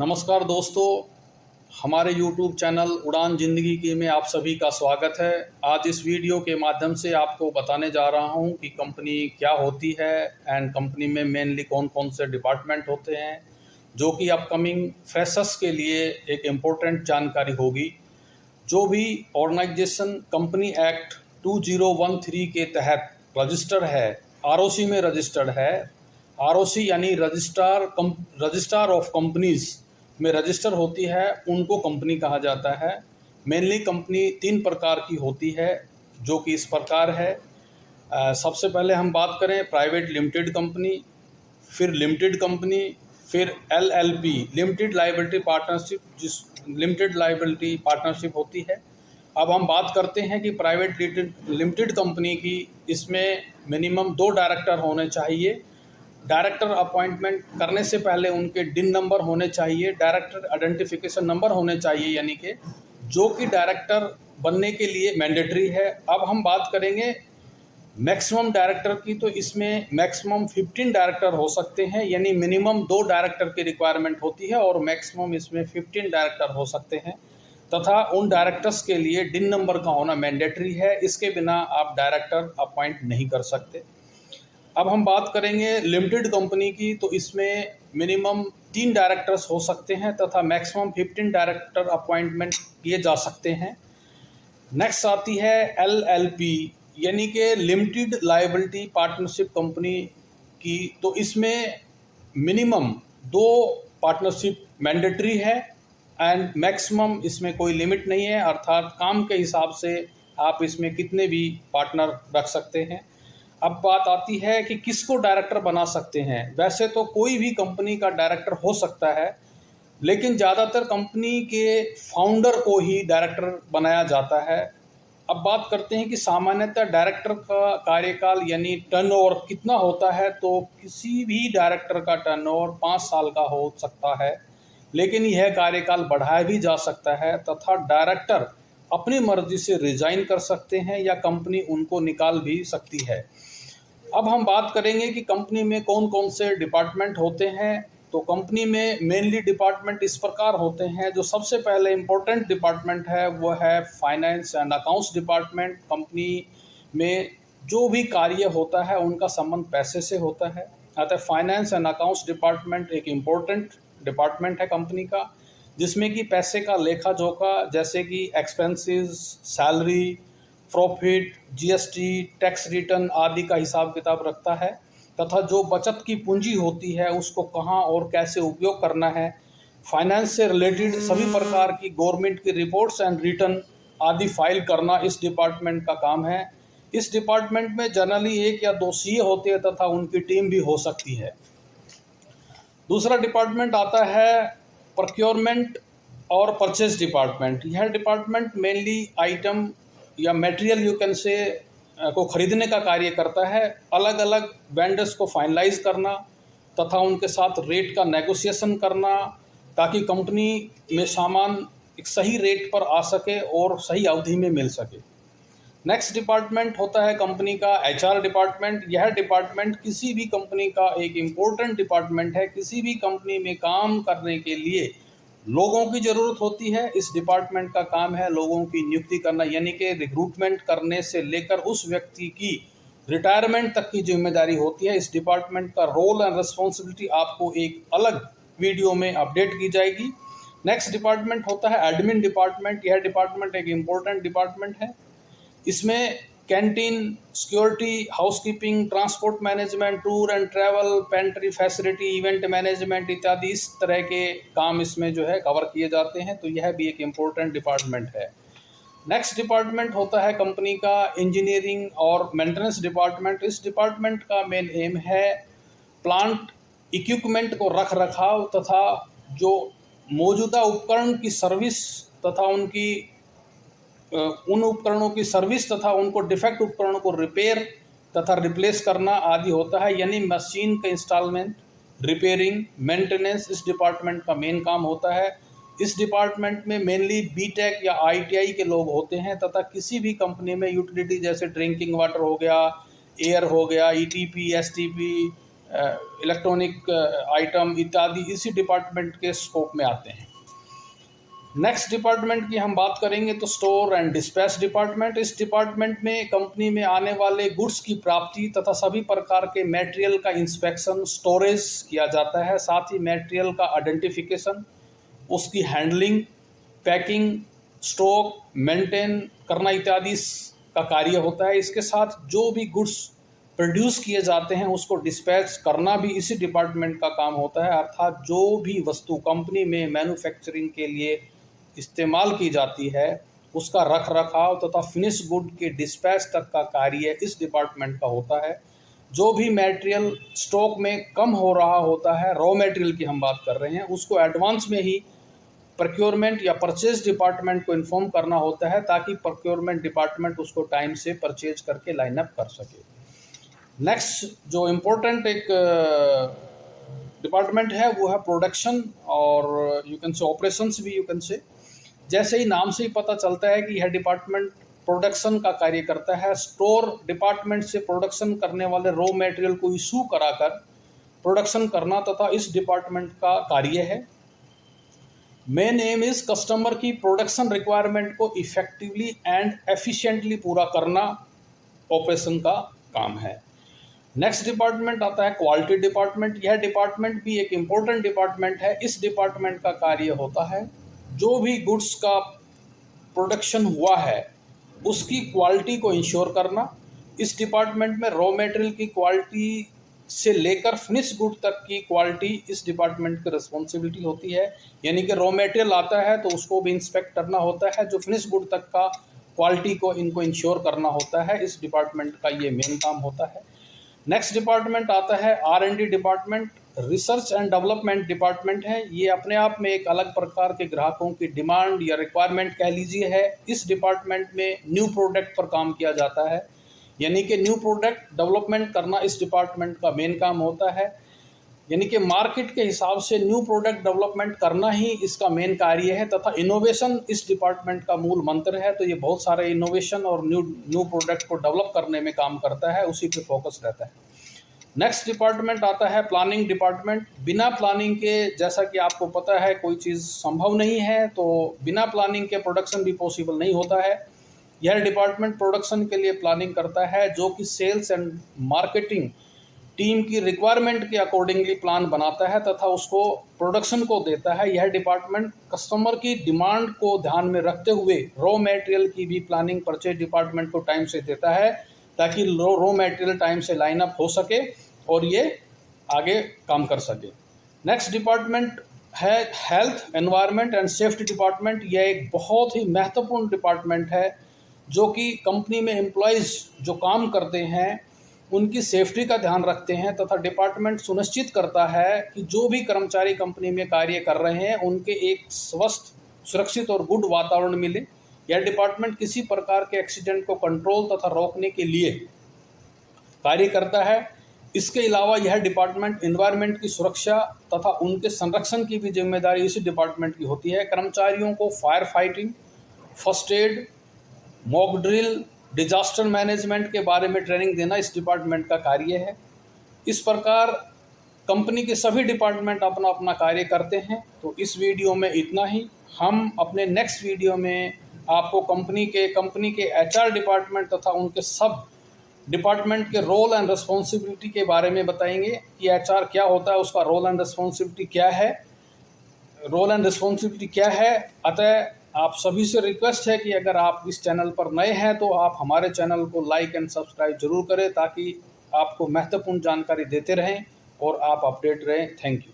नमस्कार दोस्तों, हमारे YouTube चैनल उड़ान ज़िंदगी की में आप सभी का स्वागत है। आज इस वीडियो के माध्यम से आपको बताने जा रहा हूं कि कंपनी क्या होती है एंड कंपनी में मेनली कौन कौन से डिपार्टमेंट होते हैं, जो कि अपकमिंग फ्रेशर्स के लिए एक इम्पोर्टेंट जानकारी होगी। जो भी ऑर्गेनाइजेशन कंपनी एक्ट 2013 के तहत रजिस्टर है, ROC में रजिस्टर्ड है, ROC यानी रजिस्ट्रार ऑफ कंपनीज में रजिस्टर होती है, उनको कंपनी कहा जाता है। मेनली कंपनी 3 प्रकार की होती है, जो कि इस प्रकार है। सबसे पहले हम बात करें प्राइवेट लिमिटेड कंपनी, फिर लिमिटेड कंपनी, फिर LLP लिमिटेड लाइबिलिटी पार्टनरशिप, जिस लिमिटेड लाइबिलिटी पार्टनरशिप होती है। अब हम बात करते हैं कि प्राइवेट लिमिटेड कंपनी की, इसमें मिनिमम 2 डायरेक्टर होने चाहिए। डायरेक्टर अपॉइंटमेंट करने से पहले उनके डिन नंबर होने चाहिए, डायरेक्टर आइडेंटिफिकेशन नंबर होने चाहिए, यानी कि जो कि डायरेक्टर बनने के लिए मैंडेटरी है। अब हम बात करेंगे मैक्सिमम डायरेक्टर की, तो इसमें मैक्सिमम 15 डायरेक्टर हो सकते हैं, यानी मिनिमम 2 डायरेक्टर की रिक्वायरमेंट होती है और मैक्सिमम इसमें 15 डायरेक्टर हो सकते हैं। तथा उन डायरेक्टर्स के लिए डिन नंबर का होना मैंडेटरी है, इसके बिना आप डायरेक्टर अपॉइंट नहीं कर सकते। अब हम बात करेंगे लिमिटेड कंपनी की, तो इसमें मिनिमम 3 डायरेक्टर्स हो सकते हैं तथा मैक्सिमम 15 डायरेक्टर अपॉइंटमेंट किए जा सकते हैं। नेक्स्ट आती है LLP यानी कि लिमिटेड लायबिलिटी पार्टनरशिप कंपनी की, तो इसमें मिनिमम 2 पार्टनरशिप मैंडेटरी है एंड मैक्सिमम इसमें कोई लिमिट नहीं है, अर्थात काम के हिसाब से आप इसमें कितने भी पार्टनर रख सकते हैं। अब बात आती है कि किसको डायरेक्टर बना सकते हैं। वैसे तो कोई भी कंपनी का डायरेक्टर हो सकता है, लेकिन ज़्यादातर कंपनी के फाउंडर को ही डायरेक्टर बनाया जाता है। अब बात करते हैं कि सामान्यतः डायरेक्टर का कार्यकाल यानी टर्नओवर कितना होता है, तो किसी भी डायरेक्टर का टर्नओवर 5 साल का हो सकता है, लेकिन यह कार्यकाल बढ़ाया भी जा सकता है तथा डायरेक्टर अपनी मर्जी से रिजाइन कर सकते हैं या कंपनी उनको निकाल भी सकती है। अब हम बात करेंगे कि कंपनी में कौन कौन से डिपार्टमेंट होते हैं। तो कंपनी में मेनली डिपार्टमेंट इस प्रकार होते हैं। जो सबसे पहले इम्पोर्टेंट डिपार्टमेंट है वो है finance and accounts department. Company में जो भी कार्य होता है उनका संबंध पैसे से होता है, अतः फाइनेंस एंड अकाउंट्स डिपार्टमेंट एक इम्पोर्टेंट डिपार्टमेंट है कंपनी का, जिसमें कि पैसे का लेखा जोखा, जैसे कि expenses, salary, profit, GST, tax return आदि का हिसाब किताब रखता है तथा जो बचत की पूंजी होती है उसको कहाँ और कैसे उपयोग करना है। फाइनेंस से रिलेटेड सभी प्रकार की गवर्नमेंट की रिपोर्ट्स एंड रिटर्न आदि फाइल करना इस डिपार्टमेंट का काम है। इस डिपार्टमेंट में जनरली 1 या 2 CA होते हैं तथा उनकी टीम भी हो सकती है। दूसरा डिपार्टमेंट आता है प्रोक्योरमेंट और परचेज डिपार्टमेंट। यह डिपार्टमेंट मेनली आइटम या मटेरियल यू कैन से को खरीदने का कार्य करता है, अलग अलग वेंडर्स को फाइनलाइज करना तथा उनके साथ रेट का नेगोशिएशन करना, ताकि कंपनी में सामान एक सही रेट पर आ सके और सही अवधि में मिल सके। नेक्स्ट डिपार्टमेंट होता है कंपनी का HR डिपार्टमेंट। यह डिपार्टमेंट किसी भी कंपनी का एक इम्पोर्टेंट डिपार्टमेंट है। किसी भी कंपनी में काम करने के लिए लोगों की ज़रूरत होती है। इस डिपार्टमेंट का काम है लोगों की नियुक्ति करना, यानी कि रिक्रूटमेंट करने से लेकर उस व्यक्ति की रिटायरमेंट तक की जिम्मेदारी होती है। इस डिपार्टमेंट का रोल एंड रिस्पॉन्सिबिलिटी आपको एक अलग वीडियो में अपडेट की जाएगी। नेक्स्ट डिपार्टमेंट होता है एडमिन डिपार्टमेंट। यह डिपार्टमेंट एक इम्पोर्टेंट डिपार्टमेंट है। इसमें canteen, security, housekeeping, transport management, tour and travel, pantry facility, event management इत्यादि इस तरह के काम इसमें जो है कवर किए जाते हैं, तो यह भी एक इम्पोर्टेंट डिपार्टमेंट है। नेक्स्ट डिपार्टमेंट होता है कंपनी का इंजीनियरिंग और मेंटेनेंस डिपार्टमेंट। इस डिपार्टमेंट का मेन एम है प्लांट इक्विपमेंट को रख रखाव तथा जो मौजूदा उपकरण की सर्विस तथा उन उपकरणों की सर्विस तथा उनको डिफेक्ट उपकरणों को रिपेयर तथा रिप्लेस करना आदि होता है, यानी मशीन का इंस्टॉलमेंट, रिपेयरिंग, मेंटेनेंस इस डिपार्टमेंट का मेन काम होता है। इस डिपार्टमेंट में मेनली BTech या ITI के लोग होते हैं तथा किसी भी कंपनी में यूटिलिटी जैसे ड्रिंकिंग वाटर हो गया, एयर हो गया, ETP, STP, इलेक्ट्रॉनिक आइटम इत्यादि इसी डिपार्टमेंट के स्कोप में आते हैं। नेक्स्ट डिपार्टमेंट की हम बात करेंगे तो स्टोर एंड डिस्पैच डिपार्टमेंट। इस डिपार्टमेंट में कंपनी में आने वाले गुड्स की प्राप्ति तथा सभी प्रकार के मटेरियल का इंस्पेक्शन, स्टोरेज किया जाता है। साथ ही मटेरियल का आइडेंटिफिकेशन, उसकी हैंडलिंग, पैकिंग, स्टॉक मेंटेन करना इत्यादि का कार्य होता है। इसके साथ जो भी गुड्स प्रोड्यूस किए जाते हैं उसको डिस्पैच करना भी इसी डिपार्टमेंट का काम होता है। अर्थात जो भी वस्तु कंपनी में मैन्युफैक्चरिंग के लिए इस्तेमाल की जाती है उसका रख रखाव तथा फिनिश गुड के डिस्पैच तक का कार्य इस डिपार्टमेंट का होता है। जो भी मटेरियल स्टॉक में कम हो रहा होता है, रॉ मटेरियल की हम बात कर रहे हैं, उसको एडवांस में ही प्रोक्योरमेंट या परचेज डिपार्टमेंट को इन्फॉर्म करना होता है ताकि प्रोक्योरमेंट डिपार्टमेंट उसको टाइम से परचेज करके लाइन अप कर सके। नेक्स्ट जो इम्पोर्टेंट एक डिपार्टमेंट है वो है प्रोडक्शन और यू कैन से ऑपरेशंस भी यू कैन से। जैसे ही नाम से ही पता चलता है कि यह डिपार्टमेंट प्रोडक्शन का कार्य करता है। स्टोर डिपार्टमेंट से प्रोडक्शन करने वाले रॉ मटेरियल को इशू कराकर प्रोडक्शन करना तथा इस डिपार्टमेंट का कार्य है। मेन एम इज कस्टमर की प्रोडक्शन रिक्वायरमेंट को इफेक्टिवली एंड एफिशिएंटली पूरा करना ऑपरेशन का काम है। नेक्स्ट डिपार्टमेंट आता है क्वालिटी डिपार्टमेंट। यह डिपार्टमेंट भी एक इम्पोर्टेंट डिपार्टमेंट है। इस डिपार्टमेंट का कार्य होता है जो भी गुड्स का प्रोडक्शन हुआ है उसकी क्वालिटी को इंश्योर करना। इस डिपार्टमेंट में रॉ मटेरियल की क्वालिटी से लेकर फिनिश गुड तक की क्वालिटी इस डिपार्टमेंट की रिस्पॉन्सिबिलिटी होती है। यानी कि रॉ मटेरियल आता है तो उसको भी इंस्पेक्ट करना होता है, जो फिनिश गुड तक का क्वालिटी को इनको इंश्योर करना होता है। इस डिपार्टमेंट का ये मेन काम होता है। नेक्स्ट डिपार्टमेंट आता है R&D department. Research and development department है। ये अपने आप में एक अलग प्रकार के ग्राहकों की डिमांड या रिक्वायरमेंट कह लीजिए है। इस डिपार्टमेंट में न्यू प्रोडक्ट पर काम किया जाता है, यानी कि न्यू प्रोडक्ट डेवलपमेंट करना इस डिपार्टमेंट का मेन काम होता है। यानी कि मार्केट के हिसाब से न्यू प्रोडक्ट डेवलपमेंट करना ही इसका मेन कार्य है तथा इनोवेशन इस डिपार्टमेंट का मूल मंत्र है। तो ये बहुत सारे इनोवेशन और न्यू प्रोडक्ट को डेवलप करने में काम करता है, उसी पे फोकस रहता है। नेक्स्ट डिपार्टमेंट आता है प्लानिंग डिपार्टमेंट। बिना प्लानिंग के, जैसा कि आपको पता है, कोई चीज़ संभव नहीं है, तो बिना प्लानिंग के प्रोडक्शन भी पॉसिबल नहीं होता है। यह डिपार्टमेंट प्रोडक्शन के लिए प्लानिंग करता है, जो कि सेल्स एंड मार्केटिंग टीम की रिक्वायरमेंट के अकॉर्डिंगली प्लान बनाता है तथा उसको प्रोडक्शन को देता है। यह डिपार्टमेंट कस्टमर की डिमांड को ध्यान में रखते हुए रॉ मटेरियल की भी प्लानिंग परचेज डिपार्टमेंट को टाइम से देता है ताकि रॉ मटेरियल टाइम से लाइन अप हो सके और ये आगे काम कर सके। नेक्स्ट डिपार्टमेंट है health, environment and safety department. यह एक बहुत ही महत्वपूर्ण डिपार्टमेंट है जो कि कंपनी में एम्प्लॉयज़ जो काम करते हैं उनकी सेफ्टी का ध्यान रखते हैं तथा डिपार्टमेंट सुनिश्चित करता है कि जो भी कर्मचारी कंपनी में कार्य कर रहे हैं उनके एक स्वस्थ, सुरक्षित और गुड वातावरण मिले। यह डिपार्टमेंट किसी प्रकार के एक्सीडेंट को कंट्रोल तथा रोकने के लिए कार्य करता है। इसके अलावा यह डिपार्टमेंट एनवायरनमेंट की सुरक्षा तथा उनके संरक्षण की भी जिम्मेदारी इसी डिपार्टमेंट की होती है। कर्मचारियों को fire fighting, first aid, mock drill, disaster management के बारे में ट्रेनिंग देना इस डिपार्टमेंट का कार्य है। इस प्रकार कंपनी के सभी डिपार्टमेंट अपना अपना कार्य करते हैं। तो इस वीडियो में इतना ही। हम अपने नेक्स्ट वीडियो में आपको कंपनी के HR डिपार्टमेंट तथा उनके सब डिपार्टमेंट के रोल एंड रिस्पॉन्सिबिलिटी के बारे में बताएंगे कि HR क्या होता है, उसका रोल एंड रिस्पॉन्सिबिलिटी क्या है। अतः आप सभी से रिक्वेस्ट है कि अगर आप इस चैनल पर नए हैं तो आप हमारे चैनल को लाइक एंड सब्सक्राइब जरूर करें ताकि आपको महत्वपूर्ण जानकारी देते रहें और आप अपडेट रहें। Thank you.